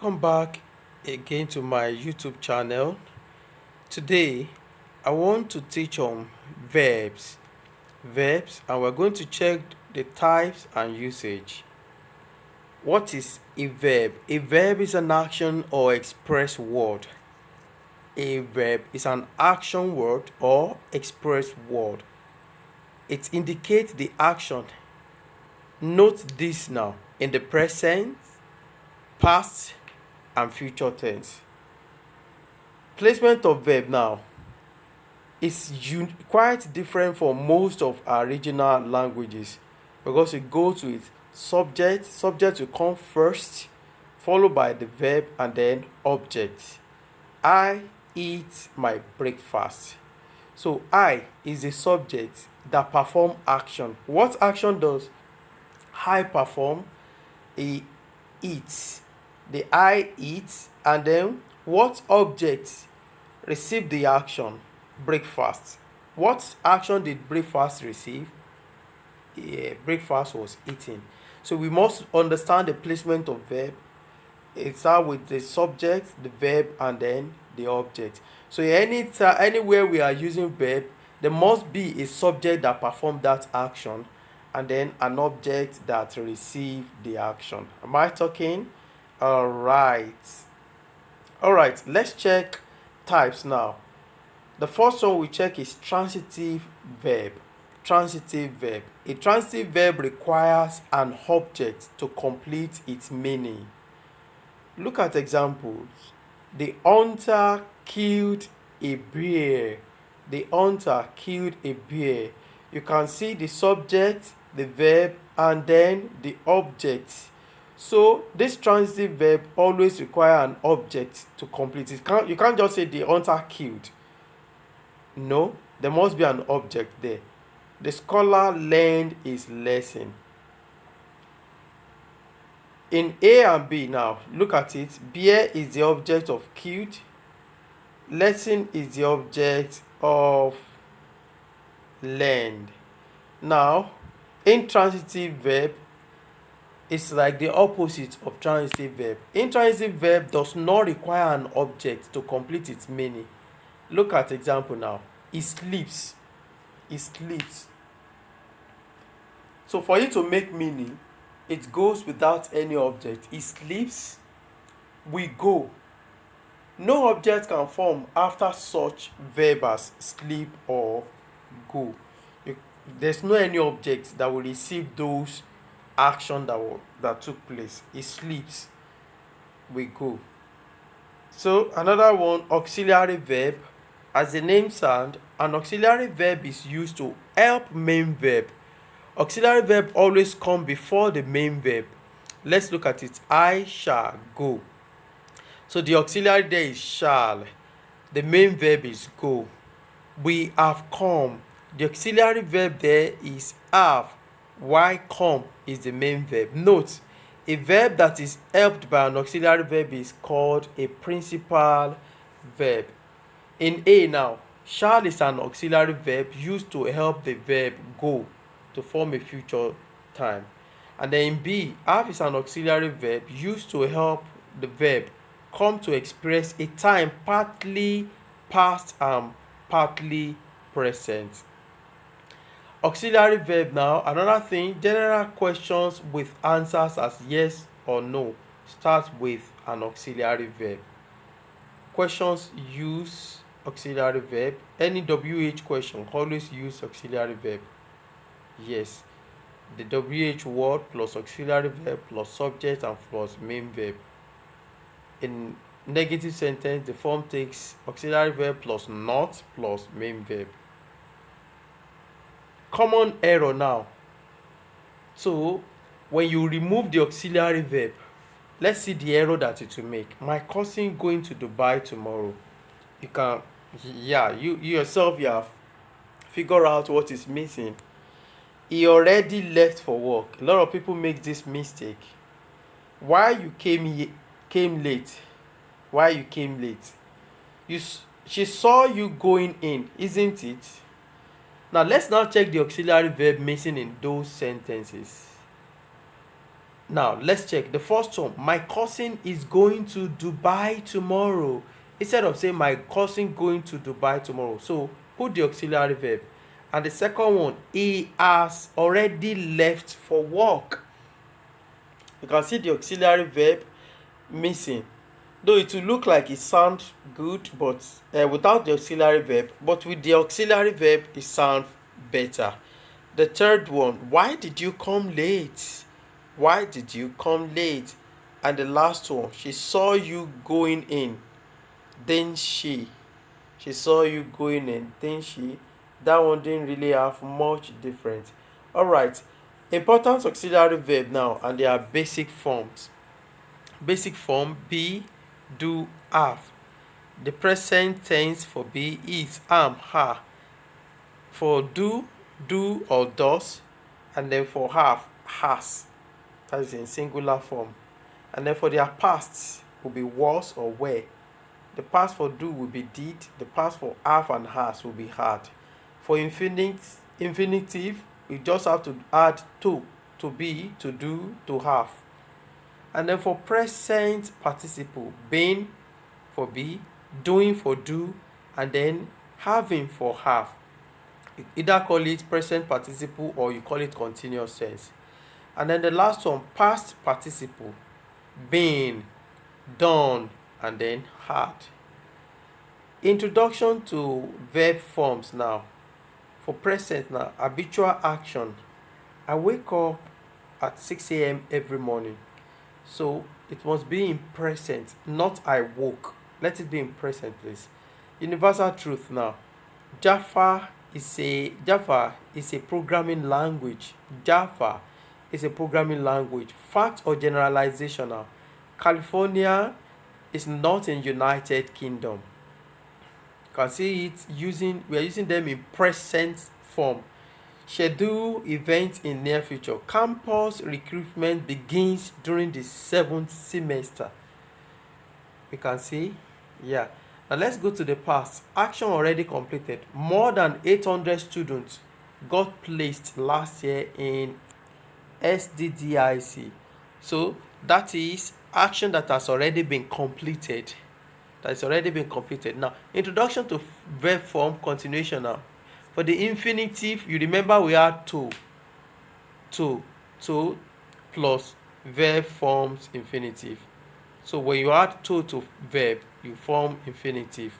Welcome back again to my YouTube channel. Today I want to teach on verbs, and we're going to check the types and usage. What is a verb? A verb is an action or express word. A verb is an action word or express word. It indicates the action. Note this now in the present, past, and future tense. Placement of verb now is quite different from most of our regional languages because it goes with subject will come first, followed by the verb and then object. I eat my breakfast. So I is the subject that perform action. What action does I perform? He eats. The I eats, and then what object receive the action? Breakfast. What action did breakfast receive? Breakfast was eaten. So we must understand the placement of verb. It starts with the subject, the verb, and then the object. So anywhere we are using verb, there must be a subject that perform that action, and then an object that receive the action. Am I talking? All right. Let's check types now. The first one we check is transitive verb. Transitive verb. A transitive verb requires an object to complete its meaning. Look at examples. The hunter killed a bear. The hunter killed a bear. You can see the subject, the verb, and then the object. So this transitive verb always require an object to complete it. You can't just say the hunter killed. No, there must be an object there. The scholar learned his lesson. In A and B now, look at it. Bear is the object of killed. Lesson is the object of learned. Now, intransitive verb is like the opposite of transitive verb. Intransitive verb does not require an object to complete its meaning. Look at example now. He sleeps. He sleeps. So for it to make meaning, it goes without any object. He sleeps. We go. No object can form after such verb as sleep or go. There's no any object that will receive those action that took place. He sleeps. We go. So another one, auxiliary verb. As the name sounds, an auxiliary verb is used to help main verb. Auxiliary verb always come before the main verb. Let's look at it. I shall go. So the auxiliary there is shall. The main verb is go. We have come. The auxiliary verb there is have. Why come is the main verb. Note, a verb that is helped by an auxiliary verb is called a principal verb. In A now, shall is an auxiliary verb used to help the verb go to form a future time. And then in B, have is an auxiliary verb used to help the verb come to express a time partly past and partly present. Auxiliary verb now, another thing, general questions with answers as yes or no start with an auxiliary verb. Questions use auxiliary verb. Any WH question always use auxiliary verb. Yes, the WH word plus auxiliary verb plus subject and plus main verb. In negative sentence, the form takes auxiliary verb plus not plus main verb. Common error now. So when you remove the auxiliary verb, let's see the error that it will make. My cousin going to Dubai tomorrow. You yourself, you have figured out what is missing. He already left for work. A lot of people make this mistake. Why you came late? Why you came late? She saw you going in, isn't it? Now let's now check the auxiliary verb missing in those sentences. Now let's check the first one. My cousin is going to Dubai tomorrow. Instead of saying my cousin going to Dubai tomorrow, so put the auxiliary verb. And the second one, he has already left for work. You can see the auxiliary verb missing. Though it will look like it sounds good, but without the auxiliary verb, but with the auxiliary verb, it sounds better. The third one, why did you come late? Why did you come late? And the last one, she saw you going in, didn't she? She saw you going in, didn't she? That one didn't really have much difference. Alright, important auxiliary verb now, and they are basic forms. Basic form, be, do, have. The present tense for be is am, ha. For do or does. And then for have, has. That is in singular form. And then for their past will be was or were. The past for do will be did. The past for have and has will be had. For infinitive, we just have to add to be, to do, to have. And then for present participle, being for be, doing for do, and then having for have. You either call it present participle or you call it continuous tense. And then the last one, past participle, been, done, and then had. Introduction to verb forms now. For present now, habitual action. I wake up at 6 a.m. every morning. So it must be in present, not I woke. Let it be in present, please. Universal truth now. Java is a programming language. Java is a programming language. Fact or generalization now. California is not in United Kingdom. You can see it we are using them in present form. Schedule events in near future. Campus recruitment begins during the 7th semester. You can see, yeah. Now let's go to the past. Action already completed. More than 800 students got placed last year in SDDIC. So that is action that has already been completed. Now, introduction to verb form continuation now. For the infinitive, you remember we had to plus verb forms infinitive. So when you add to verb, you form infinitive.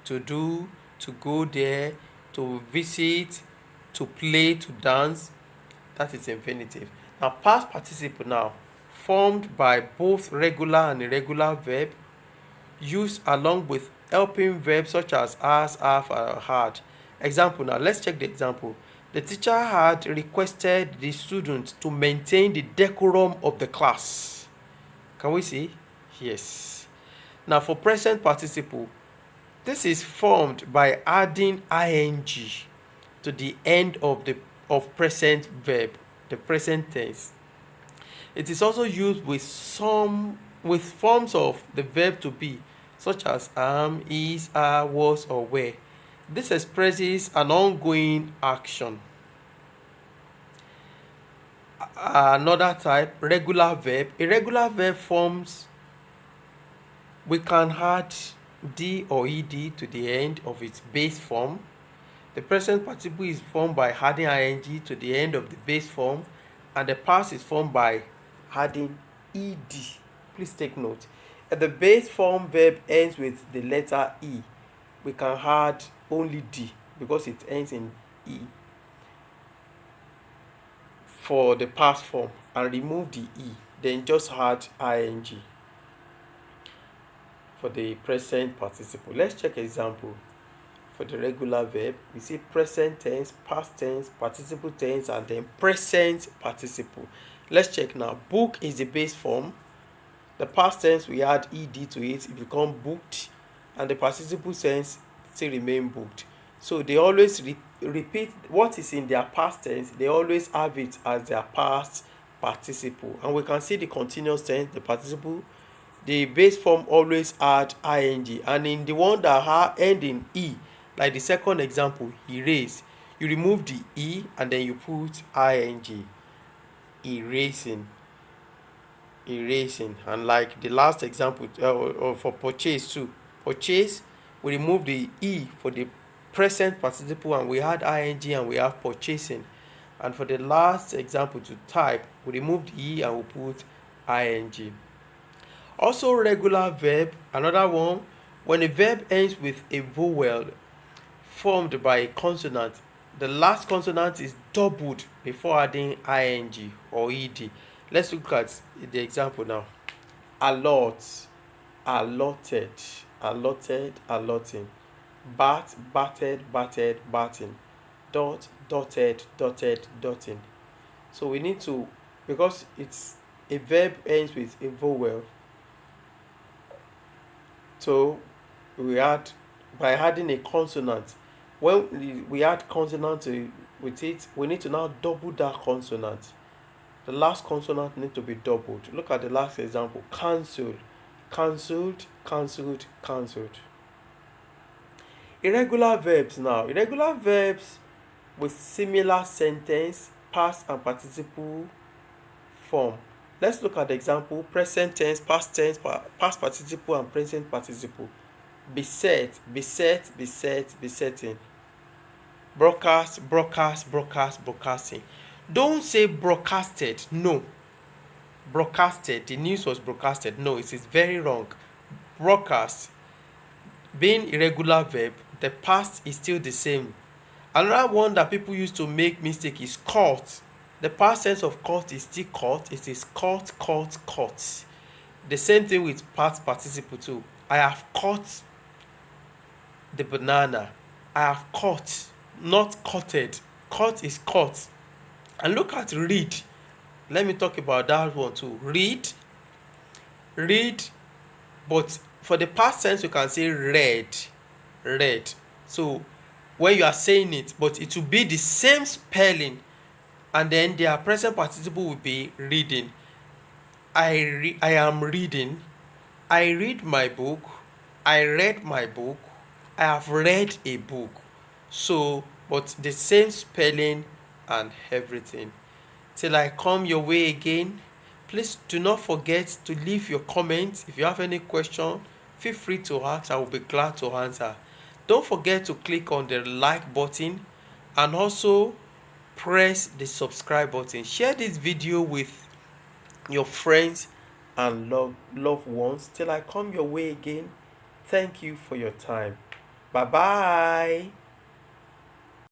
To do, to go there, to visit, to play, to dance, that is infinitive. Now past participle now, formed by both regular and irregular verb, used along with helping verbs such as has, have, or had. Example now, let's check the example. The teacher had requested the students to maintain the decorum of the class. Can we see? Yes. Now for present participle, this is formed by adding ing to the end of present verb, the present tense. It is also used with forms of the verb to be, such as am, is, are, was, or were. This expresses an ongoing action. Another type, regular verb. Irregular verb forms, we can add d or ed to the end of its base form. The present participle is formed by adding ing to the end of the base form, and the past is formed by adding ed. Please take note. If the base form verb ends with the letter e, we can add only d because it ends in e for the past form, and remove the e, then just add ing for the present participle. Let's check example. For the regular verb, we see present tense, past tense, participle tense, and then present participle. Let's check now. Book is the base form. The past tense, we add ed to it become booked, and the participle tense still remain booked. So they always repeat what is in their past tense. They always have it as their past participle. And we can see the continuous tense, the participle, the base form always add ing, and in the one that end in e, like the second example, erase, you remove the e and then you put ing, erasing. erasing. And like the last example, or for purchase too, purchase, we remove the e for the present participle and we add ing and we have purchasing. And for the last example, to type, we remove the e and we put ing. Also regular verb, another one, when a verb ends with a vowel formed by a consonant, the last consonant is doubled before adding ing or ed. Let's look at the example now. Allot, allotted, allotted, allotting. Bat, batted, batted, batting. Dot, dotted, dotted, dotting. So we need to, because it's a verb ends with a vowel, so we add, by adding a consonant, when we add consonant with it, we need to now double that consonant. The last consonant need to be doubled. Look at the last example. Cancelled, cancelled, cancelled, cancelled. Irregular verbs now. Irregular verbs with similar sentence, past and participle form. Let's look at the example. Present tense, past participle and present participle. Beset, beset, beset, besetting. Broadcast, broadcast, broadcast, broadcasting. Don't say broadcasted. No. Broadcasted. The news was broadcasted. No, it is very wrong. Broadcast. Being irregular verb, the past is still the same. Another one that people use to make mistake is caught. The past tense of caught is still caught. It is caught, caught, caught. The same thing with past participle too. I have caught the banana. I have caught, not caught. Caught is caught. And look at read. Let me talk about that one too. Read, read, but for the past tense you can say read, read. So when you are saying it, but it will be the same spelling, and then their present participle will be reading. I am reading. I read my book. I read my book. I have read a book. So, but the same spelling and everything. Till I come your way again, please do not forget to leave your comments. If you have any question, feel free to ask. I will be glad to answer. Don't forget to click on the like button and also press the subscribe button. Share this video with your friends and loved ones. Till I come your way again, thank you for your time. Bye bye.